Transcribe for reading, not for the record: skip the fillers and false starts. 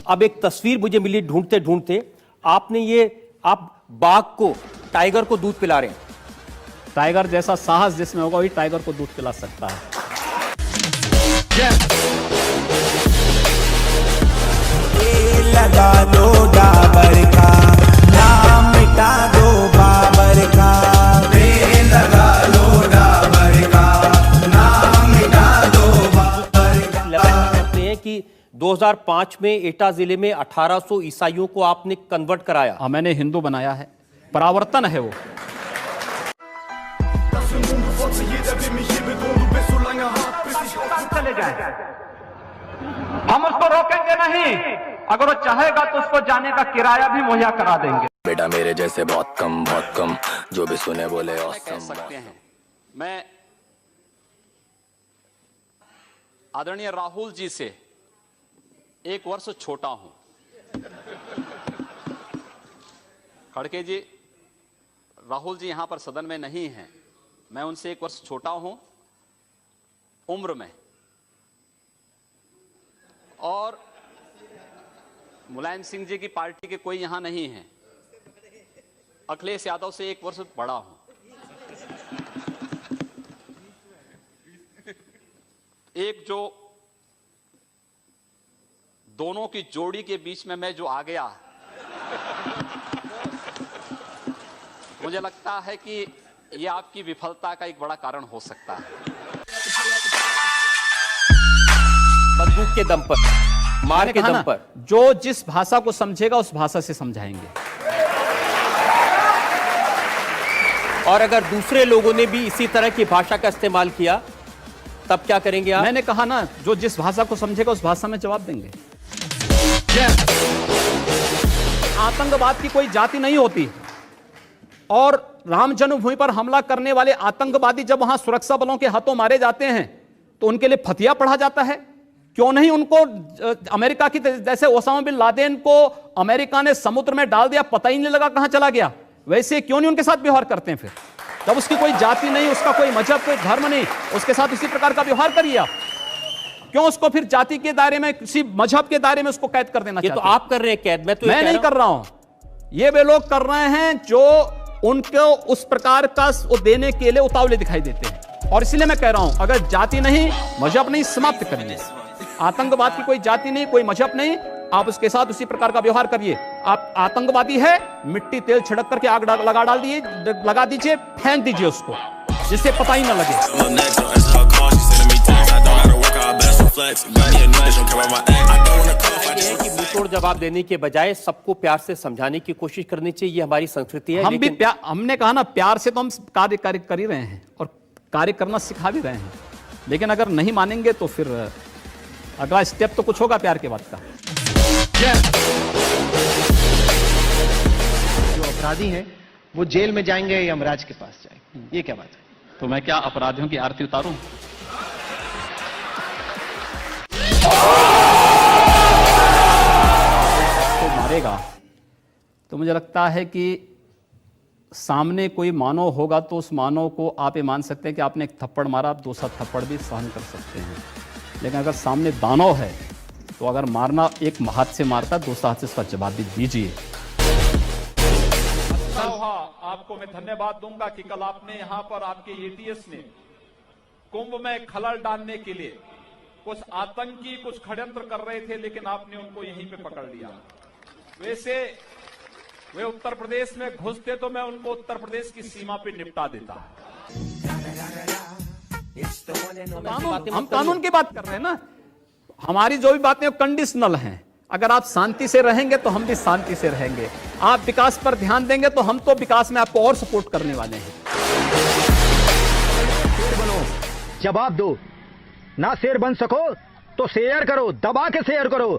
अब एक तस्वीर मुझे मिली ढूंढते ढूंढते, आप बाघ को, टाइगर को दूध पिला रहे हैं। टाइगर जैसा साहस जिसमें होगा वही टाइगर को दूध पिला सकता है। लगा दो डाबर का, नाम मिटा दो बाबर का। लगा लो डाबर का, नाम मिटा दो बाबर का। कहते हैं कि 2005 में एटा जिले में 1800 ईसाइयों को आपने कन्वर्ट कराया। हाँ, मैंने हिंदू बनाया है, परावर्तन है वो। चले जाए, हम उसको रोकेंगे नहीं। अगर वो चाहेगा तो उसको जाने का किराया भी मुहैया करा देंगे। बेटा मेरे जैसे बहुत कम जो भी सुने बोले कह सकते हैं। मैं आदरणीय राहुल जी से 1 वर्ष छोटा हूं। खड़के जी, राहुल जी यहां पर सदन में नहीं हैं, मैं उनसे 1 वर्ष छोटा हूं उम्र में, और मुलायम सिंह जी की पार्टी के कोई यहां नहीं है। अखिलेश यादव से 1 वर्ष बड़ा हूं। एक जो दोनों की जोड़ी के बीच में मैं जो आ गया, मुझे लगता है कि यह आपकी विफलता का एक बड़ा कारण हो सकता है। बंदूक के दम पर, मार के दम पर, जो जिस भाषा को समझेगा उस भाषा से समझाएंगे। और अगर दूसरे लोगों ने भी इसी तरह की भाषा का इस्तेमाल किया तब क्या करेंगे आप? मैंने कहा ना, जो जिस भाषा को समझेगा उस भाषा में जवाब देंगे। आतंकवाद की कोई जाति नहीं होती, और राम जन्मभूमि पर हमला करने वाले आतंकवादी जब वहां सुरक्षा बलों के हाथों मारे जाते हैं तो उनके लिए फतिया पढ़ा जाता है। क्यों नहीं उनको अमेरिका की जैसे ओसामा बिन लादेन को अमेरिका ने समुद्र में डाल दिया, पता ही नहीं लगा कहां चला गया, वैसे क्यों नहीं उनके साथ व्यवहार करते हैं? फिर जब उसकी कोई जाति नहीं, उसका कोई मजहब, कोई धर्म नहीं, उसके साथ इसी प्रकार का व्यवहार करिए आप। क्यों उसको फिर जाति के दायरे में, किसी मजहब के दायरे में उसको कैद कर देना? ये तो आप कर रहे हैं कैद, मैं नहीं कर रहा हूं। ये वे लोग कर रहे हैं जो उनको उस प्रकार का वो देने के लिए उतावले दिखाई देते हैं। और इसलिए मैं कह रहा हूं, अगर जाति नहीं, मजहब नहीं, समाप्त करिए। आतंकवाद की कोई जाति नहीं, कोई मजहब नहीं, आप उसके साथ उसी प्रकार का व्यवहार करिए। आप आतंकवादी है, मिट्टी तेल छिड़क करके आग लगा दीजिए, फेंक दीजिए उसको, जिससे पता ही ना लगे। मुंहतोड़ जवाब देने के बजाय सबको प्यार से समझाने की कोशिश करनी चाहिए, हमारी संस्कृति है। हम भी हमने कहा ना, प्यार से तो हम कार्य कर ही रहे हैं और कार्य करना सिखा भी रहे हैं, लेकिन अगर नहीं मानेंगे तो फिर अगला स्टेप तो कुछ होगा प्यार के बाद का। जो अपराधी हैं वो जेल में जाएंगे या यमराज के पास जाएंगे, ये क्या बात है? तो मैं क्या अपराधियों की आरती उतारूं? तो मारेगा तो मुझे लगता है कि सामने कोई मानव होगा तो उस मानव को आप ये मान सकते हैं कि आपने एक थप्पड़ मारा, आप दूसरा थप्पड़ भी सहन कर सकते हैं। लेकिन अगर सामने दानव है तो अगर मारना एक हाथ से मारता, दूसरा हाथ से उसका जवाब भी दीजिए। आपको मैं धन्यवाद दूंगा कि कल आपने यहां पर आपके एटीएस ने कुंभ में खलल डालने के लिए कुछ आतंकी कुछ षड्यंत्र कर रहे थे, लेकिन आपने उनको यहीं पे पकड़ लिया। वैसे वे उत्तर प्रदेश में घुसते तो मैं उनको उत्तर प्रदेश की सीमा पे निपटा देता। हम कानून की बात कर रहे हैं ना, हमारी जो भी बातें कंडीशनल हैं। अगर आप शांति से रहेंगे तो हम भी शांति से रहेंगे, आप विकास पर ध्यान देंगे तो हम तो विकास में आपको और सपोर्ट करने वाले हैं। शेर बनो, जवाब दो। ना शेर बन सको तो शेयर करो, दबा के शेयर करो।